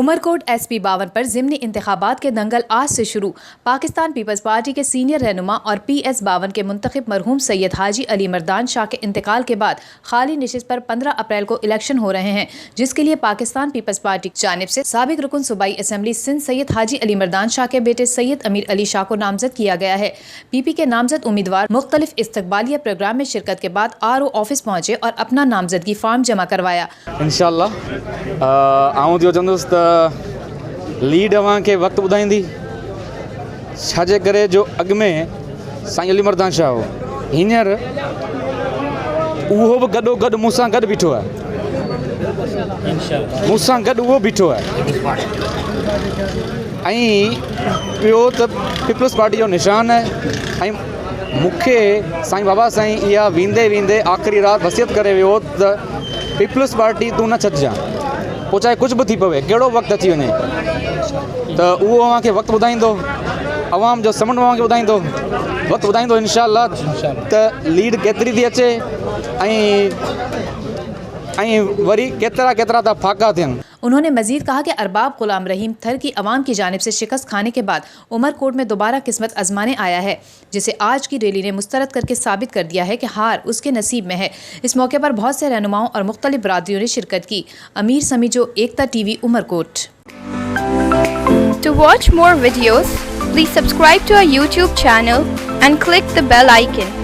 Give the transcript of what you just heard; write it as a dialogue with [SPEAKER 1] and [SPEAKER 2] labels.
[SPEAKER 1] Umarkot SP 52 पर ज़िमनी इंतखाबात के दंगल आज से शुरू। पाकिस्तान पीपल्स पार्टी के सीनियर रहनुमा और PS 52 के मुंतखब मरहूम सैयद हाजी अली मर्दान शाह के इंतकाल के बाद खाली नशिस्त पर 15 अप्रैल को इलेक्शन हो रहे हैं, जिसके लिए पाकिस्तान पीपल्स पार्टी की जानिब से साबिक रुकन सूबाई असम्बली सिंध सैयद हाजी अली मर्दान शाह के बेटे सैयद अमीर अली शाह को नामजद किया गया है। PP के नामजद उम्मीदवार मुख्तलिफ इस्तकबालिया प्रोग्राम में शिरकत के बाद RO ऑफिस पहुँचे और अपना नामजदगी फार्म जमा करवाया।
[SPEAKER 2] इंशाअल्लाह लीड अव्हांखे वक़्तु ॿुधाईंदी, छाजे करे जो अॻु में साईं अली मर्दान शाह हो, हींअर उहो बि गॾो मूंसां गॾु बीठो आहे, मूंसां गॾु उहो बीठो आहे। ऐं ॿियो त पीपल्स पार्टी जो निशान आहे। ऐं मूंखे साईं बाबा साईं इहा वेंदे वेंदे आख़िरी राति वसियत करे वियो त पीपल्स पार्टी तूं न छॾिजांइ, पोइ चाहे कुझु बि थी पवे, कहिड़ो वक़्तु अची वञे, त उहो अव्हांखे वक़्तु ॿुधाईंदो, अवाम जो समंड अव्हांखे ॿुधाईंदो, वक़्तु ॿुधाईंदो इंशाअल्लाह त लीड केतिरी थी अचे ऐं वरी केतिरा था फाका थियनि।
[SPEAKER 1] उन्होंने मजीद कहा कि अरबाब गुलाम रहीम थर की अवाम की जानिब से शिकस्त खाने के बाद उमरकोट में दोबारा किस्मत आजमाने आया है, जिसे आज की रैली ने मुस्तरद करके साबित कर दिया है कि हार उसके नसीब में है। इस मौके पर बहुत से रहनुमाओं और मुख्तलिफ बरादरियों ने शिरकत की। अमीर समीजो, एकता TV, Umarkot.
[SPEAKER 3] To watch more videos, please subscribe to our YouTube channel and click the bell icon.